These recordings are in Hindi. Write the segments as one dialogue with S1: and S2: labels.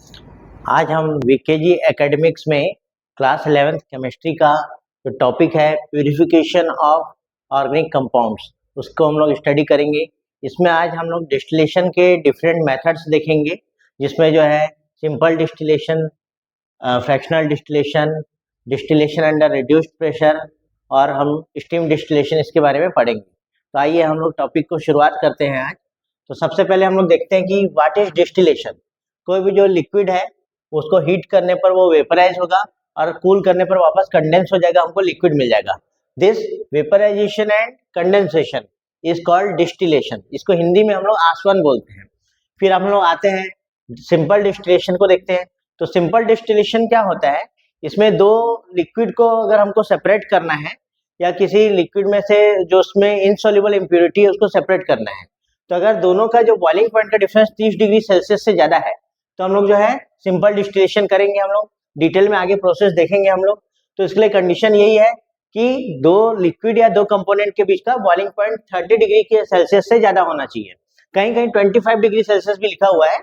S1: आज हम वीकेजी एकेडमिक्स में क्लास 11th केमिस्ट्री का जो टॉपिक है प्यूरिफिकेशन ऑफ ऑर्गेनिक कंपाउंड्स उसको हम लोग स्टडी करेंगे। इसमें आज हम लोग डिस्टिलेशन के डिफरेंट मेथड्स देखेंगे, जिसमें जो है simple distillation, fractional distillation, distillation under reduced pressure और हम स्टीम डिस्टिलेशन इसके बारे में पढ़ेंगे। तो आइए हम लोग टॉपिक को शुरुआत करते हैं आज। तो सबसे पहले हम लोग देखते हैं कि व्हाट इज डिस्टिलेशन। कोई भी जो लिक्विड है उसको हीट करने पर वो वेपराइज होगा और कूल करने पर वापस कंडेंस हो जाएगा, हमको लिक्विड मिल जाएगा। This vaporisation and condensation is called distillation. इसको हिंदी में हम लोग आसवन बोलते हैं। फिर हम लोग आते हैं सिंपल डिस्टिलेशन को देखते हैं। तो सिंपल डिस्टिलेशन क्या होता है, इसमें दो लिक्विड को अगर हमको सेपरेट करना है या किसी लिक्विड में से जो उसमें इनसॉल्युबल इम्प्योरिटी है उसको सेपरेट करना है, तो अगर दोनों का जो बॉइलिंग पॉइंट का डिफरेंस 30 डिग्री सेल्सियस से ज्यादा है तो हम लोग जो है सिंपल डिस्टिलेशन करेंगे। हम लोग डिटेल में आगे प्रोसेस देखेंगे हम लोग। तो इसके लिए कंडीशन यही है कि दो लिक्विड या दो कंपोनेंट के बीच का बॉइलिंग पॉइंट 30 डिग्री के सेल्सियस से ज्यादा होना चाहिए। कहीं कहीं 25 डिग्री सेल्सियस भी लिखा हुआ है।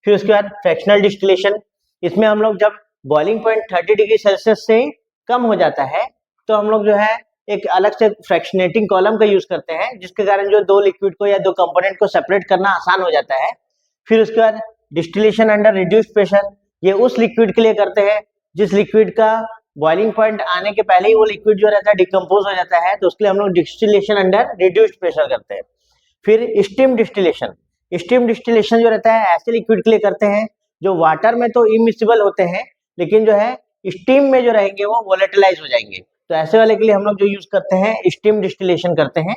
S1: फिर उसके बाद फ्रैक्शनल डिस्टिलेशन, इसमें हम लोग जब बॉइलिंग पॉइंट 30 डिग्री सेल्सियस से कम हो जाता है तो हम लोग जो है एक अलग से फ्रैक्शनेटिंग कॉलम का यूज करते हैं, जिसके कारण जो दो लिक्विड को या दो कंपोनेंट को सेपरेट करना आसान हो जाता है। फिर उसके बाद डिस्टिलेशन अंडर रिड्यूस्ड प्रेशर, ये उस लिक्विड के लिए करते हैं जिस लिक्विड का बॉइलिंग पॉइंट आने के पहले ही वो लिक्विड जो रहता है डिकम्पोज हो जाता है, तो उसके लिए हम लोग डिस्टिलेशन अंडर रिड्यूस्ड प्रेशर करते हैं। फिर स्टीम डिस्टिलेशन, स्टीम डिस्टिलेशन जो रहता है ऐसे लिक्विड के लिए करते हैं जो वाटर में तो इमिसिबल होते हैं लेकिन जो है स्टीम में जो रहेंगे वो वोलेटिलाइज हो जाएंगे। तो ऐसे वाले के लिए हम लोग जो यूज करते हैं स्टीम डिस्टिलेशन करते हैं।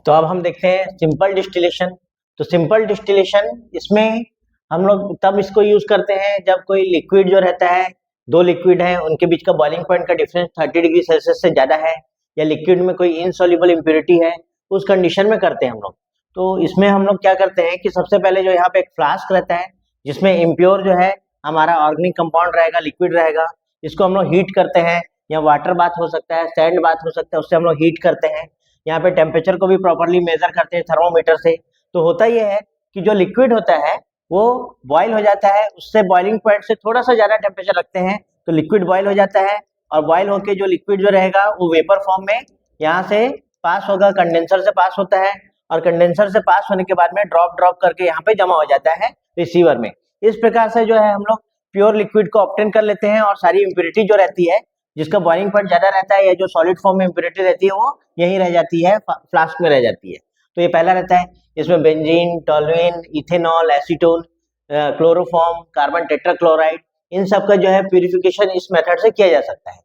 S1: तो अब हम देखते हैं सिंपल डिस्टिलेशन। तो सिंपल डिस्टिलेशन, इसमें हम लोग तब इसको यूज करते हैं जब कोई लिक्विड जो रहता है, दो लिक्विड है उनके बीच का बॉइलिंग पॉइंट का डिफरेंस 30 डिग्री सेल्सियस से ज्यादा है या लिक्विड में कोई इनसॉल्युबल इम्प्योरिटी है, उस कंडीशन में करते हैं हम लोग। तो इसमें हम लोग क्या करते हैं कि सबसे पहले जो यहाँ पे एक फ्लास्क रहता है जिसमें इम्प्योर जो है हमारा ऑर्गेनिक कंपाउंड रहेगा, लिक्विड रहेगा, इसको हम लोग हीट करते हैं। या वाटर बाथ हो सकता है, सैंड बाथ हो सकता है, उससे हम लोग हीट करते हैं। यहाँ पे टेम्परेचर को भी प्रॉपरली मेजर करते हैं थर्मोमीटर से। तो होता ये है कि जो लिक्विड होता है वो बॉयल हो जाता है, उससे बॉइलिंग पॉइंट से थोड़ा सा ज्यादा टेम्परेचर रखते हैं तो लिक्विड बॉयल हो जाता है और बॉयल होके जो लिक्विड जो रहेगा वो वेपर फॉर्म में यहाँ से पास होगा, कंडेंसर से पास होता है और कंडेंसर से पास होने के बाद में ड्रॉप ड्रॉप करके यहाँ पे जमा हो जाता है रिसीवर में। इस प्रकार से जो है हम लोग प्योर लिक्विड को ऑब्टेन कर लेते हैं और सारी इम्प्योरिटी जो रहती है जिसका बॉइलिंग पॉइंट ज्यादा रहता है या जो सॉलिड फॉर्म में इम्प्योरिटी रहती है वो यहीं रह जाती है, फ्लास्क में रह जाती है। तो ये पहला रहता है, इसमें benzene, toluene, ethanol, acetone, chloroform, carbon tetrachloride, इन सब का जो है प्यूरिफिकेशन इस मेथड से किया जा सकता है।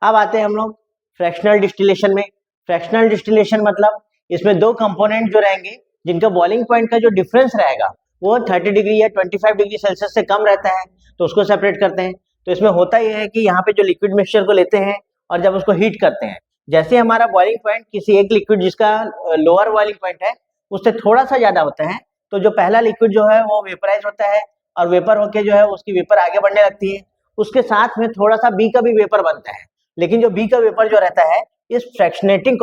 S1: अब आते हैं हम लोग फ्रैक्शनल डिस्टिलेशन में। फ्रैक्शनल डिस्टिलेशन मतलब इसमें दो कंपोनेंट जो रहेंगे जिनका बॉइलिंग पॉइंट का जो डिफरेंस रहेगा वो 30 डिग्री या 25 डिग्री सेल्सियस से कम रहता है, तो उसको सेपरेट करते हैं। तो इसमें होता यह है कि यहाँ पे जो लिक्विड मिक्सचर को लेते हैं और जब उसको हीट करते हैं, जैसे हमारा बॉइलिंग पॉइंट किसी एक लिक्विड जिसका लोअर बॉइलिंग पॉइंट है उससे थोड़ा सा ज्यादा होता है, तो जो पहला लिक्विड जो है वो वेपराइज होता है और वेपर होके जो है उसकी वेपर आगे बढ़ने लगती है। उसके साथ में थोड़ा सा बी का भी वेपर बनता है, लेकिन जो बी का वेपर जो रहता है इस फ्रैक्शनेटिंग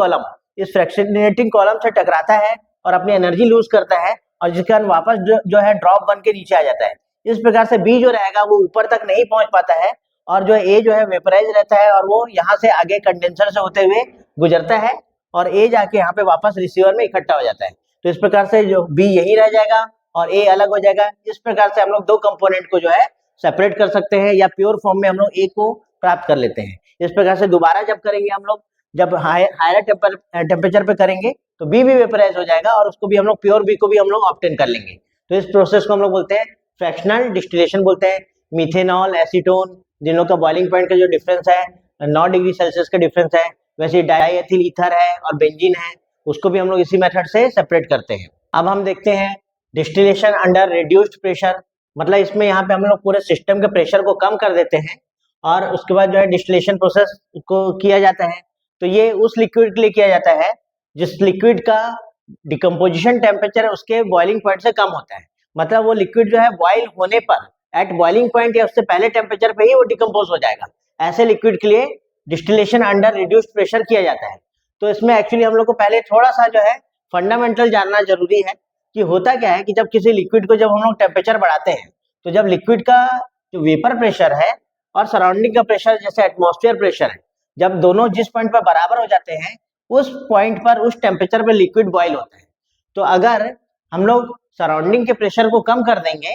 S1: कॉलम से टकराता है और अपनी एनर्जी लूज करता है और जिसके कारण वापस जो है ड्रॉप बन के नीचे आ जाता है। इस प्रकार से बी जो रहेगा वो ऊपर तक नहीं पहुंच पाता है और जो ए जो है वेपराइज रहता है और वो यहाँ से आगे कंडेंसर से होते हुए गुजरता है और ए जाके यहाँ पे वापस रिसीवर में इकट्ठा हो जाता है। तो इस प्रकार से जो बी यही रह जाएगा और ए अलग हो जाएगा। इस प्रकार से हम लोग दो कंपोनेंट को जो है सेपरेट कर सकते हैं या प्योर फॉर्म में हम लोग ए को प्राप्त कर लेते हैं। इस प्रकार से दोबारा जब करेंगे हम लोग, जब हायर टेम्परेचर पे करेंगे तो बी भी वेपराइज हो जाएगा और उसको भी हम लोग प्योर बी को भी हम लोग ऑब्टेन कर लेंगे। तो इस प्रोसेस को हम लोग बोलते हैं फ्रैक्शनल डिस्टिलेशन बोलते हैं। मिथेनॉल, एसीटोन, जिनों का बॉइलिंग पॉइंट का जो डिफरेंस है 9 डिग्री सेल्सियस का डिफरेंस है, वैसे डाइएथिल ईथर है और बेंजीन है, उसको भी हम लोग इसी मेथड से सेपरेट करते हैं। अब हम देखते हैं डिस्टिलेशन अंडर रिड्यूस्ड प्रेशर, मतलब इसमें यहाँ पे हम लोग पूरे सिस्टम के प्रेशर को कम कर देते हैं और उसके बाद जो है डिस्टिलेशन प्रोसेस को किया जाता है। तो ये उस लिक्विड के लिए किया जाता है जिस लिक्विड का डिकम्पोजिशन टेम्परेचर उसके बॉइलिंग पॉइंट से कम होता है। मतलब वो लिक्विड जो है बॉइल होने पर एट बॉइलिंग पॉइंट या उससे पहले टेम्परेचर पे ही वो डिकम्पोज हो जाएगा। ऐसे लिक्विड के लिए डिस्टिलेशन अंडर रिड्यूस्ड प्रेशर किया जाता है। तो इसमें एक्चुअली हम लोग को पहले थोड़ा सा जो है फंडामेंटल जानना जरूरी है कि होता क्या है कि जब किसी लिक्विड को जब हम लोग टेम्परेचर बढ़ाते हैं तो जब लिक्विड का जो वेपर प्रेशर है और सराउंडिंग का प्रेशर जैसे एटमॉस्फेयर प्रेशर है, जब दोनों जिस पॉइंट पर बराबर हो जाते हैं उस पॉइंट पर उस टेम्परेचर पे लिक्विड बॉयल होता है। तो अगर हम लोग सराउंडिंग के प्रेशर को कम कर देंगे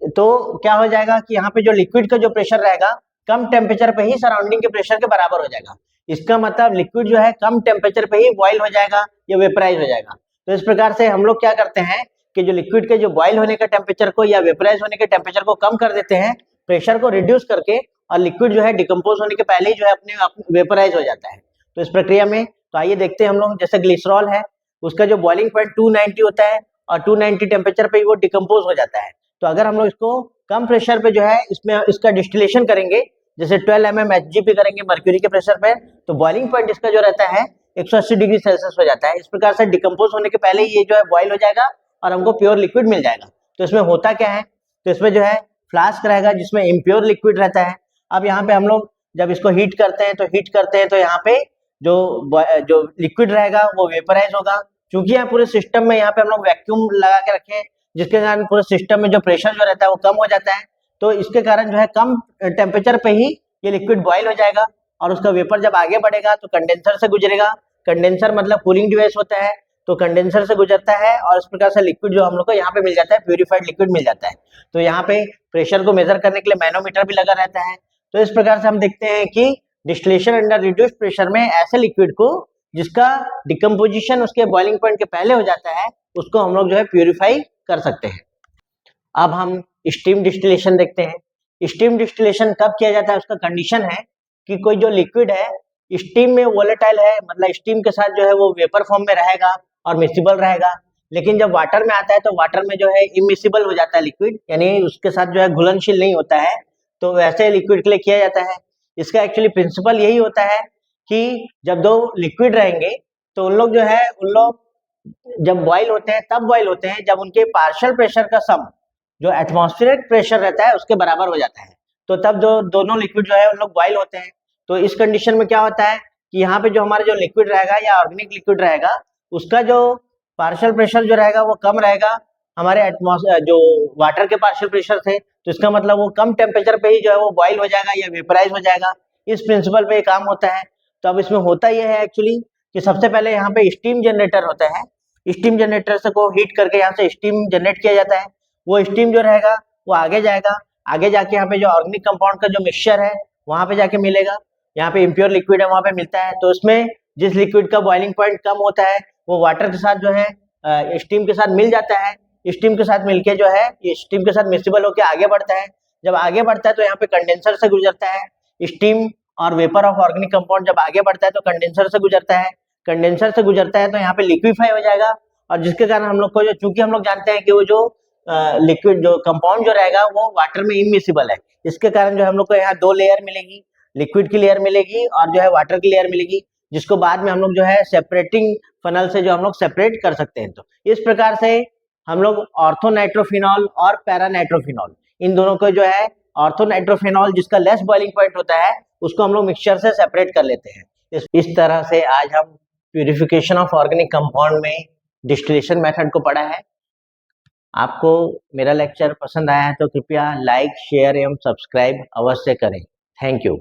S1: तो क्या हो जाएगा कि यहाँ पे जो लिक्विड का जो प्रेशर रहेगा कम टेम्परेचर पे ही सराउंडिंग के प्रेशर के बराबर हो जाएगा। इसका मतलब लिक्विड जो है कम टेम्परेचर पे ही बॉयल हो जाएगा या वेपराइज हो जाएगा। तो इस प्रकार से हम लोग क्या करते हैं कि जो लिक्विड के जो बॉयल होने के टेम्परेचर को या वेपराइज होने के टेम्परेचर को कम कर देते हैं, प्रेशर को रिड्यूस करके, और लिक्विड जो है डिकम्पोज होने के पहले ही जो है अपने वेपराइज हो जाता है। तो इस प्रक्रिया में तो आइए देखते हैं हम लोग, जैसे ग्लिसरॉल है उसका जो बॉइलिंग पॉइंट 290 होता है और 290 टेम्परेचर पे ही वो डिकम्पोज हो जाता है। तो अगर हम लोग इसको कम प्रेशर पे जो है इसमें इसका डिस्टिलेशन करेंगे, जैसे 12 mm HGP करेंगे मर्क्यूरी के प्रेशर पे, तो बॉइलिंग पॉइंट इसका जो रहता है 180 डिग्री सेल्सियस हो जाता है। इस प्रकार से डिकम्पोज होने के पहले ही ये जो है बॉयल हो जाएगा और हमको प्योर लिक्विड मिल जाएगा। तो इसमें होता क्या है, तो इसमें जो है फ्लास्क रहेगा जिसमें इम्प्योर लिक्विड रहता है। अब यहाँ पे हम लोग जब इसको हीट करते हैं तो यहाँ पे जो लिक्विड रहेगा वो वेपराइज होगा। क्योंकि यहाँ पूरे सिस्टम में यहाँ पे हम लोग वैक्यूम लगा के रखे हैं, जिसके कारण पूरे सिस्टम में जो प्रेशर जो रहता है वो कम हो जाता है। तो इसके कारण जो है कम टेम्परेचर पे ही ये लिक्विड बॉयल हो जाएगा और उसका वेपर जब आगे बढ़ेगा तो कंडेंसर से गुजरेगा। कंडेंसर मतलब कूलिंग डिवाइस होता है, तो कंडेंसर से गुजरता है और इस प्रकार से लिक्विड जो हम लोग को यहाँ पे मिल जाता है, प्यूरिफाइड लिक्विड मिल जाता है। तो यहाँ पे प्रेशर को मेजर करने के लिए मैनोमीटर भी लगा रहता है। तो इस प्रकार से हम देखते हैं कि डिस्टिलेशन अंडर रिड्यूस्ड प्रेशर में ऐसे लिक्विड को जिसका डिकम्पोजिशन उसके बॉइलिंग पॉइंट के पहले हो जाता है उसको हम लोग जो है प्यूरिफाई कर सकते हैं। अब हम स्टीम डिस्टिलेशन देखते हैं। स्टीम डिस्टिलेशन कब किया जाता है, उसका कंडीशन है कि कोई जो लिक्विड है स्टीम में वोलेटाइल है, मतलब स्टीम के साथ जो है वो वेपर फॉर्म में रहेगा और मिसिबल रहेगा, लेकिन जब वाटर में आता है तो वाटर में जो है इमिसिबल हो जाता है लिक्विड, यानी उसके साथ जो है घुलनशील नहीं होता है। तो वैसे लिक्विड के लिए किया जाता है। इसका एक्चुअली प्रिंसिपल यही होता है कि जब दो लिक्विड रहेंगे तो उन लोग जब बॉयल होते हैं तब बॉयल होते हैं जब उनके पार्शियल प्रेशर का सम जो एटमॉस्फेरिक प्रेशर रहता है उसके बराबर हो जाता है। तो तब जो दोनों लिक्विड जो है उन लोग बॉयल होते हैं। तो इस कंडीशन में क्या होता है कि यहाँ पे जो हमारा जो लिक्विड रहेगा या ऑर्गेनिक लिक्विड रहेगा उसका जो पार्शियल प्रेशर जो रहेगा वो कम रहेगा हमारे जो वाटर के पार्शियल प्रेशर थे। तो इसका मतलब वो कम टेम्परेचर पे ही जो है वो बॉयल हो जाएगा या वेपराइज हो जाएगा। इस प्रिंसिपल पे काम होता है। तो अब इसमें होता यह है एक्चुअली कि सबसे पहले यहाँ पे स्टीम जनरेटर होता है। स्टीम जनरेटर से को हीट करके यहाँ से स्टीम जनरेट किया जाता है। वो स्टीम जो रहेगा वो आगे जाएगा, आगे जाके यहाँ पे जो ऑर्गेनिक कंपाउंड का जो मिक्सचर है वहां पे जाके मिलेगा। यहाँ पे इम्प्योर लिक्विड है वहां पे मिलता है। तो इसमें जिस लिक्विड का बॉइलिंग पॉइंट कम होता है वो वाटर के साथ जो है स्टीम के साथ मिल जाता है। स्टीम के साथ मिलके जो है ये स्टीम के साथ मिक्सिबल होकर आगे बढ़ता है। जब आगे बढ़ता है तो यहाँ पे कंडेंसर से गुजरता है। स्टीम और वेपर ऑफ ऑर्गेनिक कंपाउंड जब आगे बढ़ता है तो कंडेंसर से गुजरता है। कंडेंसर से गुजरता है तो यहाँ पे लिक्विफाई हो जाएगा, और जिसके कारण हम लोग को जो, चूंकि हम लोग जानते हैं कि वो जो लिक्विड जो कंपाउंड जो रहेगा वो वाटर में इमिसिबल है, इसके कारण जो हम लोग को यहाँ दो लेयर मिलेगी, लिक्विड की लेयर मिलेगी और जो है वाटर की लेयर मिलेगी, जिसको बाद में हम लोग जो है सेपरेटिंग फनल से जो हम लोग सेपरेट कर सकते हैं। तो इस प्रकार से हम लोग ऑर्थोनाइट्रोफिनॉल और पैरानाइट्रोफिनॉल इन दोनों को जो है ऑर्थोनाइट्रोफिनॉल जिसका लेस बॉइलिंग पॉइंट होता है उसको हम लोग मिक्सचर से सेपरेट कर लेते हैं। इस तरह से आज हम प्यूरिफिकेशन ऑफ ऑर्गेनिक कंपाउंड में डिस्टिलेशन मेथड को पढ़ा है। आपको मेरा लेक्चर पसंद आया है तो कृपया लाइक, शेयर एवं सब्सक्राइब अवश्य करें। Thank you.